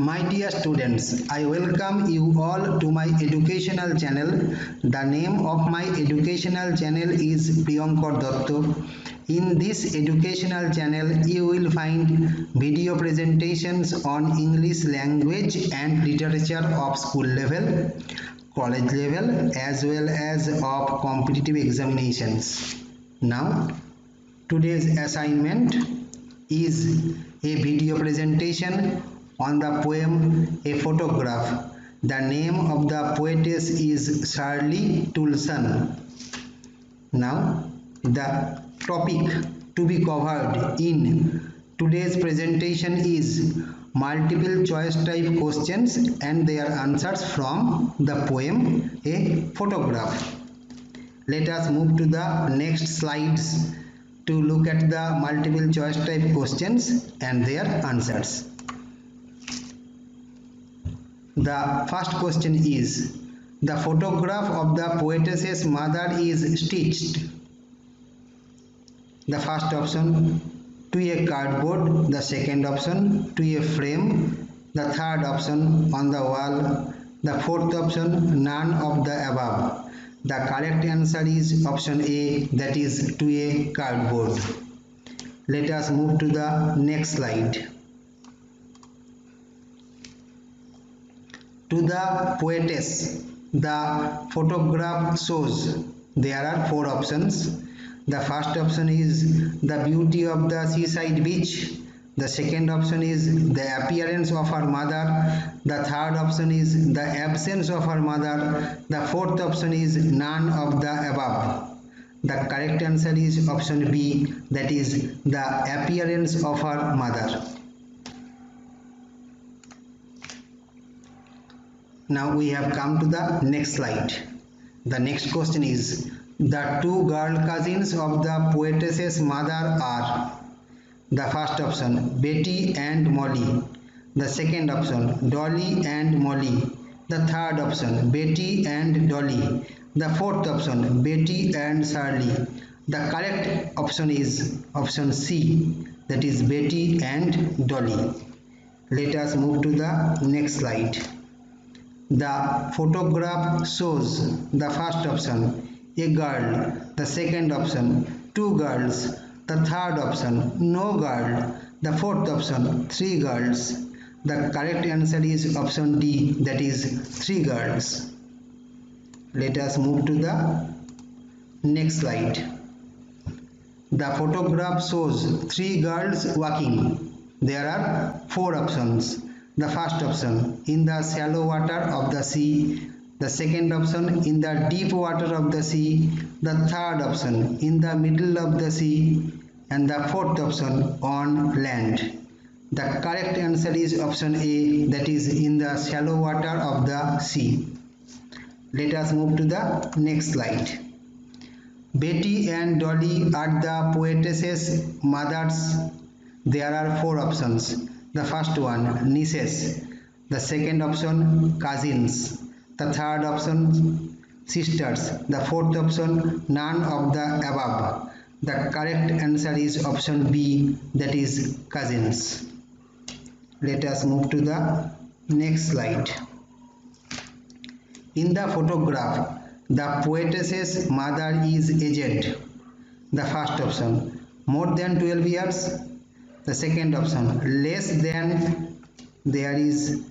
My dear students, I welcome you all to my educational channel. The name of my educational channel is Priyankar Datto. In this educational channel, you will find video presentations on English language and literature of school level, college level, as well as of competitive examinations. Now, today's assignment is a video presentation on the poem A Photograph. The name of the poetess is Shirley Toulson. Now, the topic to be covered in today's presentation is multiple choice type questions and their answers from the poem A Photograph. Let us move to the next slides to look at the multiple choice type questions and their answers. The first question is, the photograph of the poetess's mother is stitched. The first option, to a cardboard. The second option, to a frame. The third option, on the wall. The fourth option, none of the above. The correct answer is option A, that is to a cardboard. Let us move to the next slide. To the poetess, the photograph shows. There are four options. The first option is the beauty of the seaside beach. The second option is the appearance of her mother. The third option is the absence of her mother. The fourth option is none of the above. The correct answer is option B, that is the appearance of her mother. Now we have come to the next slide. The next question is, the two girl cousins of the poetess's mother are. The first option, Betty and Molly. The second option, Dolly and Molly. The third option, Betty and Dolly. The fourth option, Betty and Shirley. The correct option is option C, that is Betty and Dolly. Let us move to the next slide. The photograph shows. The first option, a girl. The second option, two girls. The third option, no girl. The fourth option, three girls. The correct answer is option D, that is three girls. Let us move to the next slide. The photograph shows three girls walking. There are four options. The first option, in the shallow water of the sea. The second option, in the deep water of the sea. The third option, in the middle of the sea. And the fourth option, on land. The correct answer is option A, that is in the shallow water of the sea. Let us move to the next slide. Betty and Dolly are the poetess's mothers. There are four options. The first one, nieces. The second option, cousins. The third option, sisters. The fourth option, none of the above. The correct answer is option B, that is cousins. Let us move to the next slide. In the photograph, the poetess's mother is aged. The first option, more than 12 years. The second option, less than, there is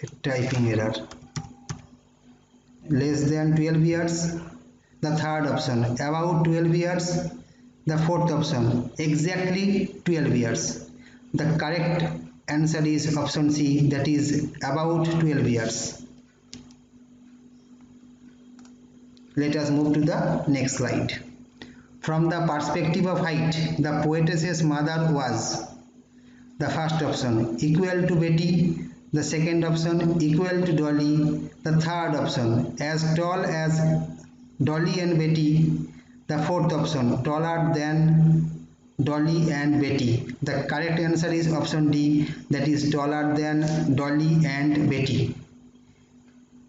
a typing error, less than 12 years. The third option, about 12 years. The fourth option, exactly 12 years. The correct answer is option C, that is about 12 years. Let us move to the next slide. From the perspective of height, the poetess's mother was. The first option, equal to Betty. The second option, equal to Dolly. The third option, as tall as Dolly and Betty. The fourth option, taller than Dolly and Betty. The correct answer is option D, that is taller than Dolly and Betty.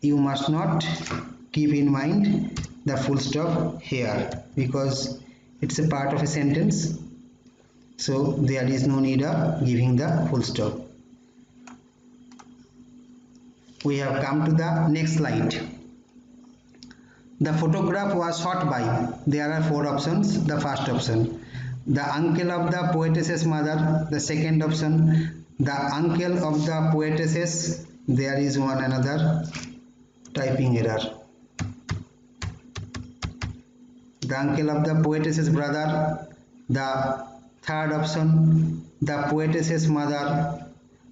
You must not keep in mind the full stop here because it's a part of a sentence, so there is no need of giving the full stop. We have come to the next slide. The photograph was shot by, there are four options. The first option, the uncle of the poetess's mother. The second option, the uncle of the poetess's, there is one another typing error. The uncle of the poetess's brother. The third option, the poetess's mother.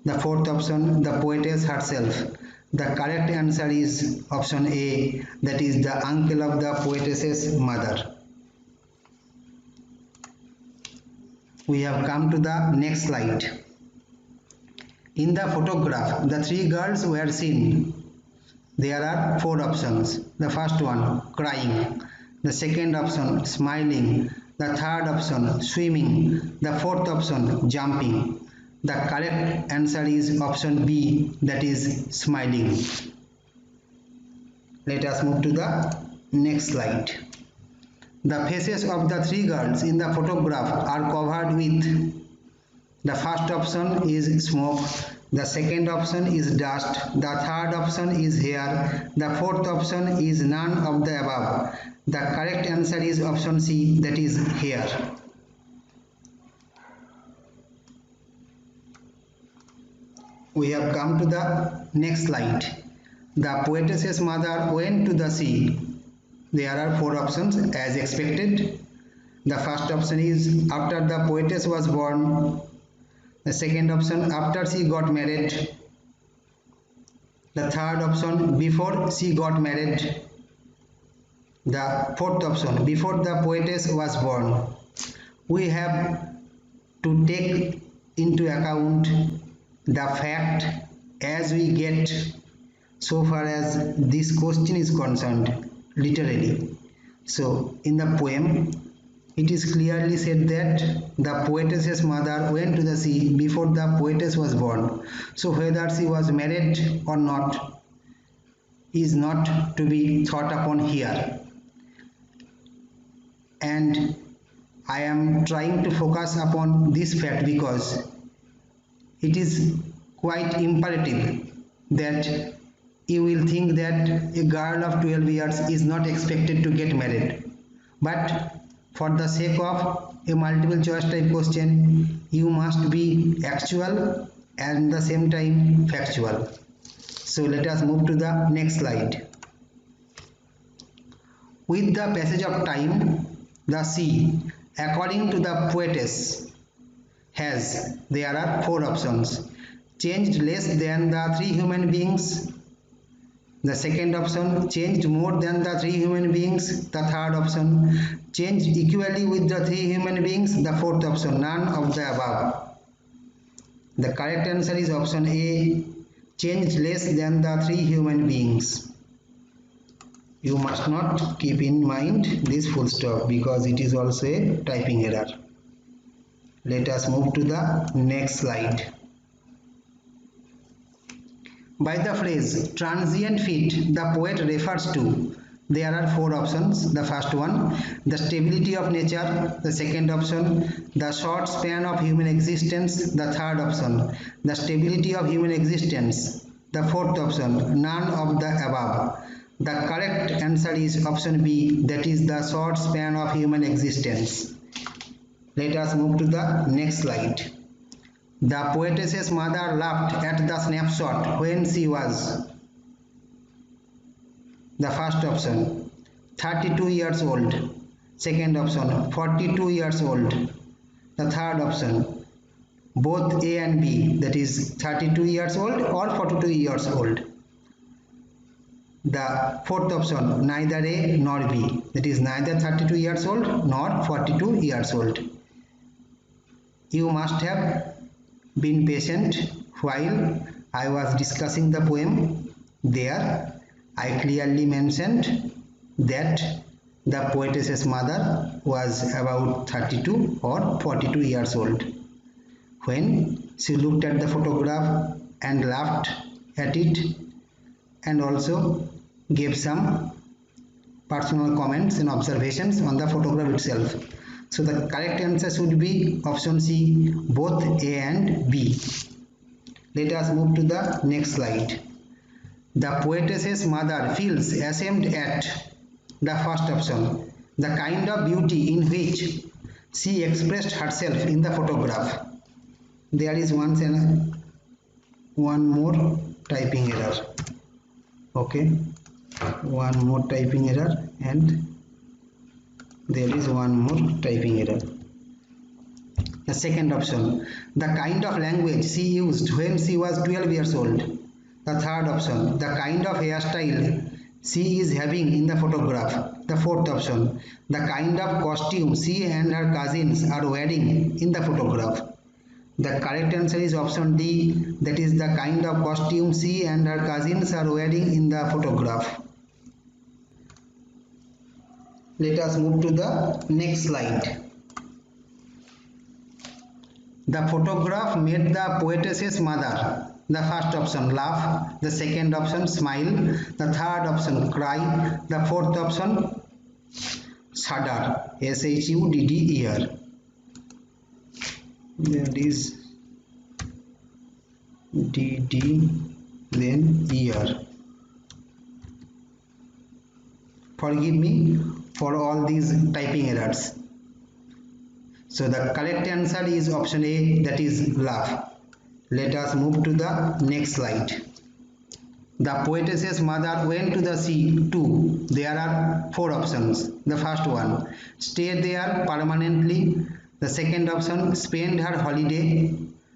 The fourth option, the poetess herself. The correct answer is option A, that is the uncle of the poetess's mother. We have come to the next slide. In the photograph, the three girls were seen. There are four options. The first one, crying. The second option, smiling. The third option, swimming. The fourth option, jumping. The correct answer is option B, that is smiling. Let us move to the next slide. The faces of the three girls in the photograph are covered with. The first option is smoke. The second option is dust. The third option is hair. The fourth option is none of the above. The correct answer is option C, that is hair. We have come to the next slide. The poetess's mother went to the sea. There are four options as expected. The first option is after the poetess was born. The second option, after she got married. The third option, before she got married. The fourth option, before the poetess was born. We have to take into account the fact as we get so far as this question is concerned literally. So in the poem it is clearly said that the poetess's mother went to the sea before the poetess was born. So whether she was married or not is not to be thought upon here, and I am trying to focus upon this fact because it is quite imperative that you will think that a girl of 12 years is not expected to get married. But for the sake of a multiple choice type question, you must be actual and at the same time factual. So let us move to the next slide. With the passage of time, the sea, according to the poetess, there are four options. Changed less than the three human beings. The second option, changed more than the three human beings. The third option, changed equally with the three human beings. The fourth option, none of the above. The correct answer is option A, changed less than the three human beings. You must not keep in mind this full stop because it is also a typing error. Let us move to the next slide. By the phrase transient fit, the poet refers to. There are four options. The first one, the stability of nature. The second option, the short span of human existence. The third option, the stability of human existence. The fourth option, none of the above. The correct answer is option B, that is the short span of human existence. Let us move to the next slide. The poetess's mother laughed at the snapshot when she was. The first option, 32 years old. Second option, 42 years old. The third option, both A and B, that is 32 years old or 42 years old. The fourth option, neither A nor B, that is neither 32 years old nor 42 years old. You must have been patient while I was discussing the poem. There I clearly mentioned that the poetess's mother was about 32 or 42 years old when she looked at the photograph and laughed at it and also gave some personal comments and observations on the photograph itself. So the correct answer should be option C, both A and B. Let us move to the next slide. The poetess's mother feels ashamed at the first option, the kind of beauty in which she expressed herself in the photograph. There is one more typing error. Okay, one more typing error, and there is one more typing error. The second option, the kind of language she used when she was 12 years old. The third option, the kind of hairstyle she is having in the photograph. The fourth option, the kind of costume she and her cousins are wearing in the photograph. The correct answer is option D, that is the kind of costume she and her cousins are wearing in the photograph. Let us move to the next slide. The photograph made the poetess's mother, the first option, laugh, the second option, smile, the third option, cry, the fourth option, shudder, S-H-U-D-D-E-R. That is D-D, then E-R. Forgive me for all these typing errors. So the correct answer is option A, that is laugh. Let us move to the next slide. The poetess's mother went to the sea too. There are 4 options. The first one, stay there permanently. The second option, spend her holiday.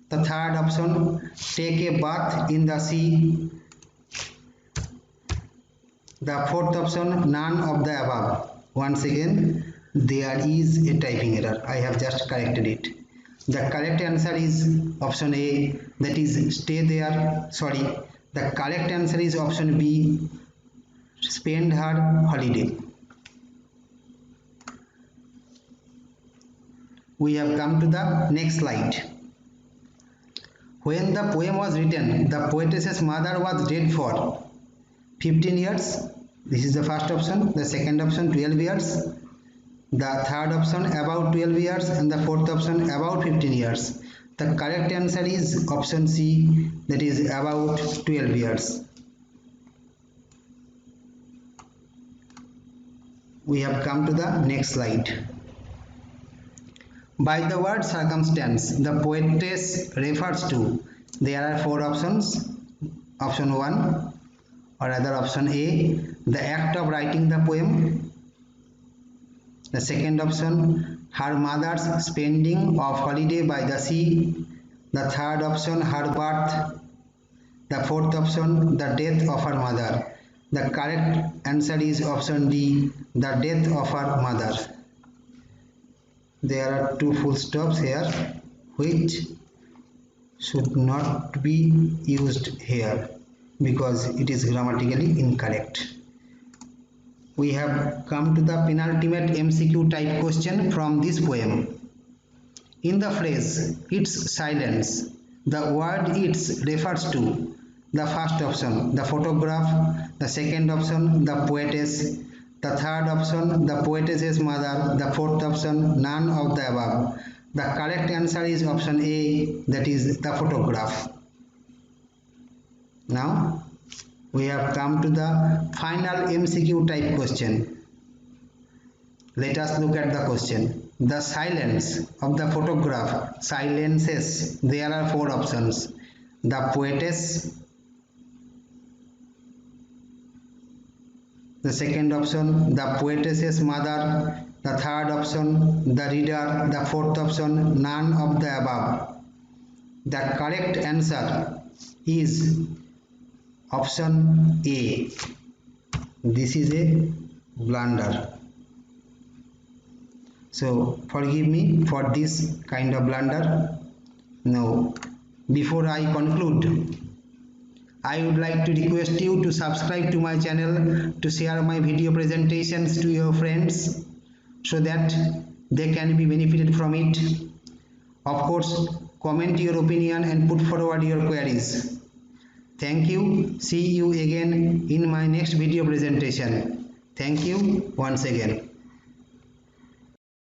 The third option, take a bath in the sea. The fourth option, none of the above. Once again, there is a typing error. I have just corrected it. The correct answer is option A, that is stay there. Sorry, the correct answer is option B, spend her holiday. We have come to the next slide. When the poem was written, the poetess's mother was dead for 15 years. This is the first option. The second option, 12 years. The third option, about 12 years, and the fourth option, about 15 years. The correct answer is option C, that is about 12 years. We have come to the next slide. By the word circumstance, the poetess refers to, there are 4 options. Option 1, or rather option A, the act of writing the poem. The second option, her mother's spending of holiday by the sea. The third option, her birth. The fourth option, the death of her mother. The correct answer is option D, the death of her mother. There are 2 full stops here which should not be used here because it is grammatically incorrect. We have come to the penultimate MCQ type question from this poem. In the phrase, its silence, the word its refers to, the first option, the photograph, the second option, the poetess, the third option, the poetess's mother, the fourth option, none of the above. The correct answer is option A, that is the photograph. Now, we have come to the final MCQ type question. Let us look at the question. The silence of the photograph silences. There are 4 options. The poetess, the second option, the poetess's mother, the third option, the reader, the fourth option, none of the above. The correct answer is option A. This is a blunder. So forgive me for this kind of blunder. Now, before I conclude, I would like to request you to subscribe to my channel, to share my video presentations to your friends so that they can be benefited from it. Of course, comment your opinion and put forward your queries. Thank you. See you again in my next video presentation. Thank you once again.